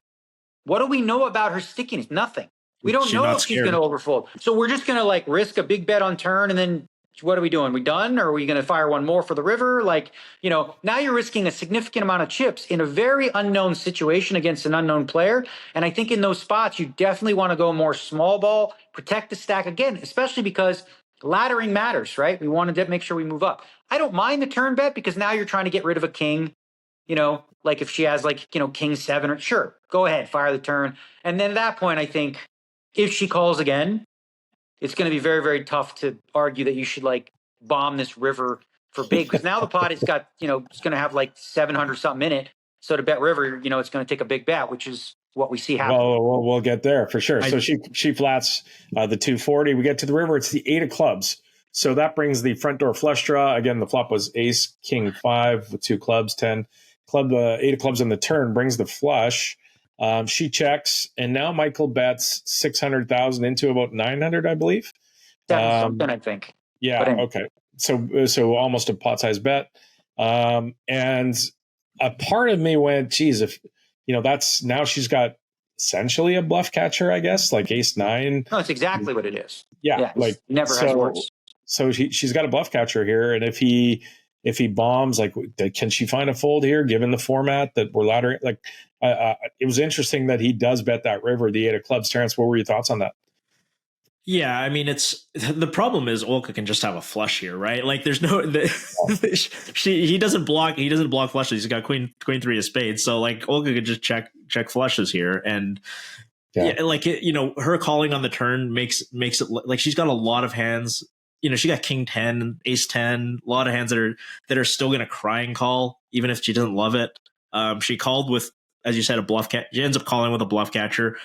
What do we know about her stickiness? Nothing. We don't know if she's going to overfold. So we're just going to risk a big bet on turn and then what are we doing? We done? Or are we going to fire one more for the river? Now you're risking a significant amount of chips in a very unknown situation against an unknown player. And I think in those spots, you definitely want to go more small ball, protect the stack again, especially because laddering matters, right? We want to make sure we move up. I don't mind the turn bet because now you're trying to get rid of a king, like if she has king 7, or sure, go ahead, fire the turn. And then at that point, I think if she calls again, it's going to be very, very tough to argue that you should bomb this river for big because now the pot has got, it's going to have 700 something in it. So to bet river, it's going to take a big bet, which is what we see happen. Well, we'll get there for sure. So she flats the 240. We get to the river. It's the 8 of clubs. So that brings the front door flush draw. Again, the flop was ace, king 5 with 2 clubs, 10 club, 8 of clubs on the turn brings the flush. She checks, and now Michael bets 600,000 into about 900, I believe. Something, I think. Yeah. Okay. So almost a pot size bet. And a part of me went, geez, if that's now she's got essentially a bluff catcher, I guess, like ace 9. No, it's exactly what it is. Yeah. Never has worse. So she's got a bluff catcher here, and if he bombs, can she find a fold here? Given the format that we're laddering, it was interesting that he does bet that river, the 8 of clubs. Terrence, what were your thoughts on that? Yeah, I mean, it's the problem is Olga can just have a flush here, right? There's no he doesn't block flushes. He's got queen 3 of spades, so Olga could just check flushes here, and her calling on the turn makes it she's got a lot of hands. She got king 10, ace 10, a lot of hands that are still going to crying call, even if she doesn't love it. She called with, as you said, a bluff catcher. She ends up calling with a bluff catcher.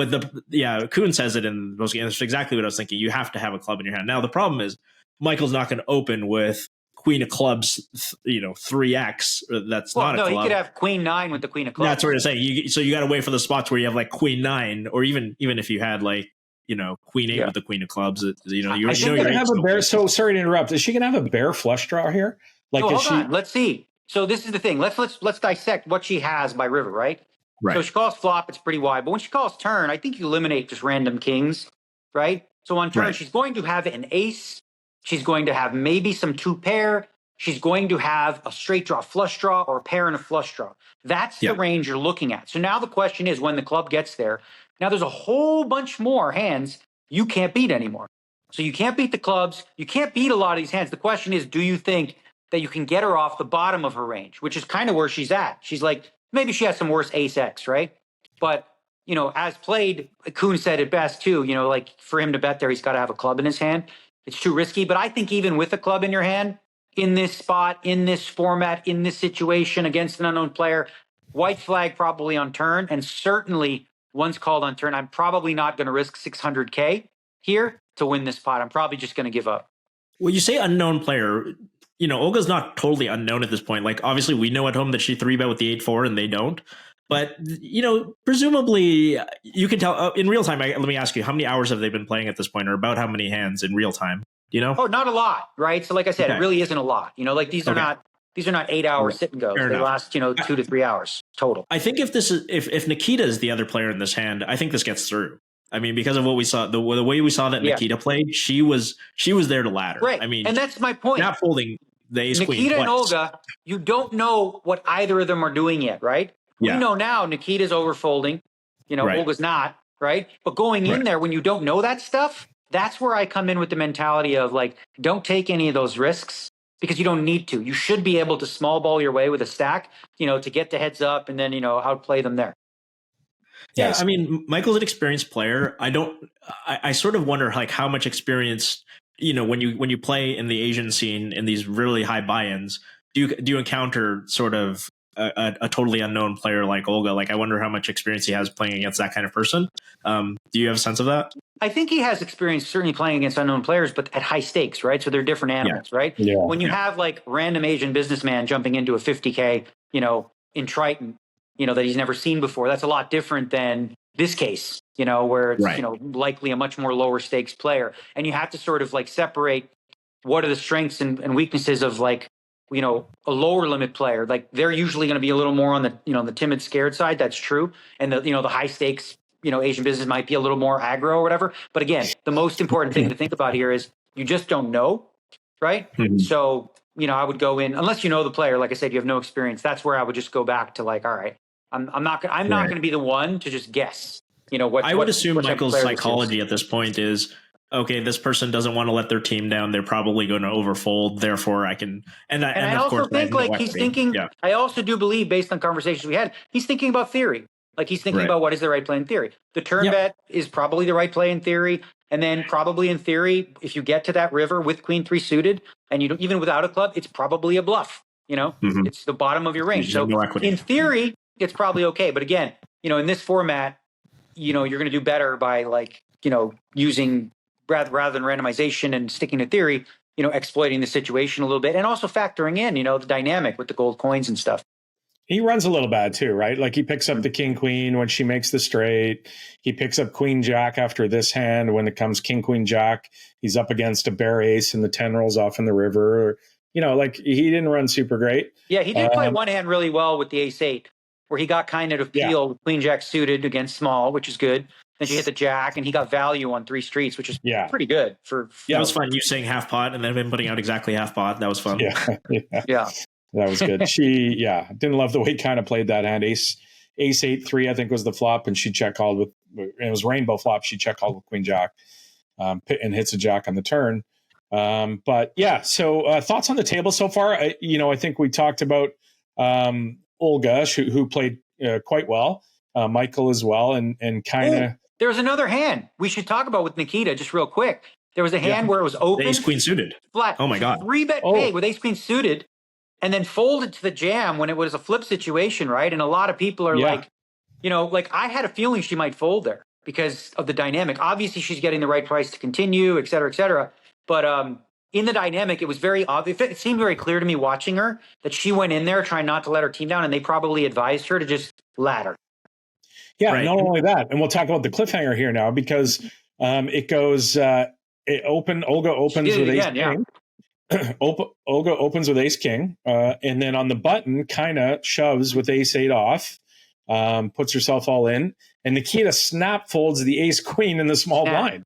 But Kuhn says it in most games. That's exactly what I was thinking. You have to have a club in your hand. Now the problem is Michael's not going to open with Queen of Clubs, 3x. That's not a club. No, he could have Queen 9 with the Queen of Clubs. That's what I'm saying. So you got to wait for the spots where you have like Queen 9, or even if you had like Queen 8 with the Queen of Clubs. You're going to have a bear. So sorry to interrupt. Is she going to have a bear flush draw here? Like, hold on. Let's see. So this is the thing. Let's dissect what she has by river, right? Right. So she calls flop, it's pretty wide. But when she calls turn, I think you eliminate just random kings, right? So on turn, she's going to have an ace. She's going to have maybe some 2-pair. She's going to have a straight draw, flush draw, or a pair and a flush draw. That's the range you're looking at. So now the question is, when the club gets there, now there's a whole bunch more hands you can't beat anymore. So you can't beat the clubs. You can't beat a lot of these hands. The question is, do you think that you can get her off the bottom of her range, which is kind of where she's at? She's like, maybe she has some worse ace X, right? But, as played, Kuhn said it best too, like for him to bet there, he's got to have a club in his hand. It's too risky. But I think even with a club in your hand, in this spot, in this format, in this situation against an unknown player, white flag probably on turn. And certainly once called on turn, I'm probably not going to risk 600K here to win this pot. I'm probably just going to give up. Well, you say unknown player. Olga's not totally unknown at this point. Like, obviously, we know at home that she 3-bet with the 8-4 and they don't. But, presumably, you can tell in real time. Let me ask you, how many hours have they been playing at this point, or about how many hands in real time? Do you know? Oh, not a lot, right? So like I said, it really isn't a lot. Like these are not 8-hour sit and goes. They last, 2 to 3 hours total. I think if Nikita is the other player in this hand, I think this gets through. I mean, because of what we saw, the way we saw that Nikita played, she was there to ladder. Right. I mean, and that's my point. Not folding the ace queen. Nikita and Olga, you don't know what either of them are doing yet, right? We know now Nikita's overfolding, Olga's not, right? But going in there when you don't know that stuff, that's where I come in with the mentality of like, don't take any of those risks because you don't need to. You should be able to small ball your way with a stack, to get the heads up and then, outplay them there. Yeah, I mean, Michael's an experienced player. I sort of wonder like how much experience, when you play in the Asian scene in these really high buy-ins, do you encounter sort of a totally unknown player like Olga? Like, I wonder how much experience he has playing against that kind of person. Do you have a sense of that? I think he has experience certainly playing against unknown players, but at high stakes, right? So they're different animals, right? Yeah. When you have like random Asian businessman jumping into a 50K, in Triton, that he's never seen before, that's a lot different than this case, where it's, likely a much more lower stakes player. And you have to sort of like separate what are the strengths and weaknesses of like, a lower limit player. Like they're usually going to be a little more on the, the timid, scared side. That's true. And the, the high stakes, Asian business might be a little more aggro or whatever. But again, the most important thing to think about here is you just don't know. Right. Mm-hmm. So, I would go in, unless the player, like I said, you have no experience. That's where I would just go back to like, all right, I'm not going to be the one to just guess, what I would assume Michael's psychology at this point is, okay, this person doesn't want to let their team down. They're probably going to overfold. Therefore I can, and I also course, think like he's thinking, I also do believe based on conversations we had, he's thinking about theory. Like he's thinking about what is the right play in theory. The turn bet is probably the right play in theory. And then probably in theory, if you get to that river with Queen 3 suited and you don't, even without a club, it's probably a bluff, it's the bottom of your range. So in theory, it's probably okay. But again, in this format, you're going to do better by like, using rather than randomization and sticking to theory, exploiting the situation a little bit and also factoring in, the dynamic with the gold coins and stuff. He runs a little bad too, right? Like he picks up the king queen when she makes the straight. He picks up queen jack after this hand. When it comes king queen jack, he's up against a bear ace and the 10 rolls off in the river. Like he didn't run super great. Yeah, he did play one hand really well with the ace 8, where he got kind of feel with queen jack suited against small, which is good. Then she hit the jack, and he got value on 3 streets, which is pretty good. It was fun. You saying half pot, and then him putting out exactly half pot. That was fun. Yeah. That was good. She, didn't love the way he kind of played that hand. Ace 8-3, I think, was the flop, and she check called with. It was rainbow flop. She check called with queen jack, and hits a jack on the turn. But so thoughts on the table so far? I think we talked about Olga, who played quite well. Michael as well, and kind of. There's another hand we should talk about with Nikita, just real quick. There was a hand where it was open. Ace queen suited. Flat. Oh my God. 3-bet pay with ace queen suited. And then folded to the jam when it was a flip situation, right? And a lot of people are like, like I had a feeling she might fold there. because of the dynamic. Obviously, she's getting the right price to continue, et cetera, et cetera. But in the dynamic, it was very obvious. It seemed very clear to me watching her that she went in there trying not to let her team down, and they probably advised her to just ladder. Yeah, Right. not only that, and we'll talk about the cliffhanger here now because it goes. Olga opens with Ace King. Olga opens with Ace King, and then on the button, kind of shoves with Ace 8 off, puts herself all in, and Nikita snap folds the Ace Queen in the small blind.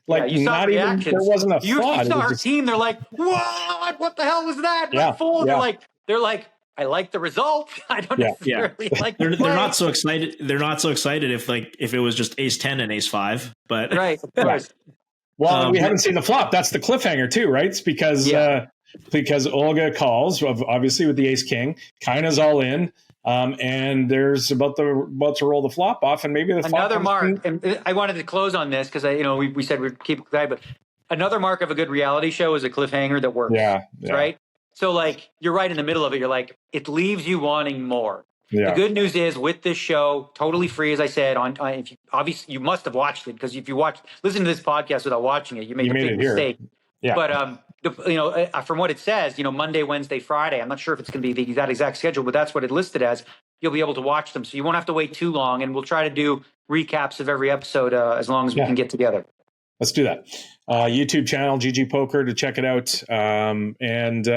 Like, you saw not even, there wasn't a thought. You saw her team, they're like, "What? What the hell was that?" Yeah, Fold. yeah. They're like, I like the result. I don't necessarily like. They're not so excited. They're not so excited if it was just Ace 10 and Ace 5, but right, of course. Well, we haven't seen the flop. That's the cliffhanger too, right? It's because Olga calls, obviously with the Ace King, Kaina's all in, and there's about to roll the flop off, and maybe the another flop mark. And I wanted to close on this because we said we'd keep it, but another mark of a good reality show is a cliffhanger that works. Yeah. Right. So you're right in the middle of it. You're like, it leaves you wanting more. Yeah. The good news is with this show, totally free, as I said. If you, obviously you must have watched it because if you listen to this podcast without watching it, you made a big mistake. Yeah. But from what it says, Monday, Wednesday, Friday. I'm not sure if it's going to be that exact schedule, but that's what it listed as. You'll be able to watch them, so you won't have to wait too long. And we'll try to do recaps of every episode as long as we can get together. Let's do that. YouTube channel GG Poker to check it out, and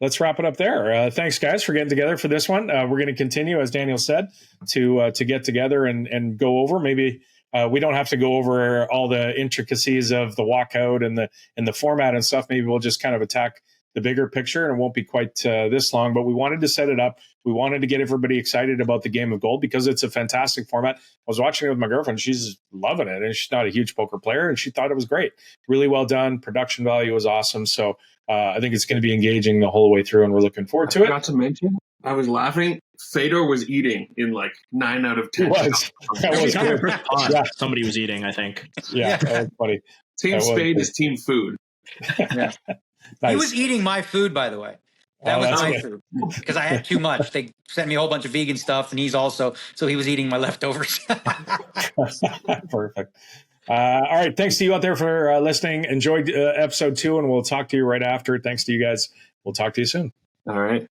let's wrap it up there. Thanks, guys, for getting together for this one. We're going to continue, as Daniel said, to get together and go over. Maybe we don't have to go over all the intricacies of the walkout and the format and stuff. Maybe we'll just kind of attack the bigger picture, and it won't be quite this long. But we wanted to set it up. We wanted to get everybody excited about the game of gold because it's a fantastic format. I was watching it with my girlfriend. She's loving it, and she's not a huge poker player, and she thought it was great. Really well done. Production value was awesome. So I think it's going to be engaging the whole way through, and we're looking forward to it. Not to mention, I was laughing. Fedor was eating in 9 out of 10. It was. That was good. Yeah. Somebody was eating, I think. Yeah, that was funny. Team Spade is team food. Yeah. Nice. He was eating my food, by the way. That was my food because I had too much. They sent me a whole bunch of vegan stuff, and so he was eating my leftovers. Perfect. All right. Thanks to you out there for listening. Enjoyed episode 2, and we'll talk to you right after. Thanks to you guys. We'll talk to you soon. All right.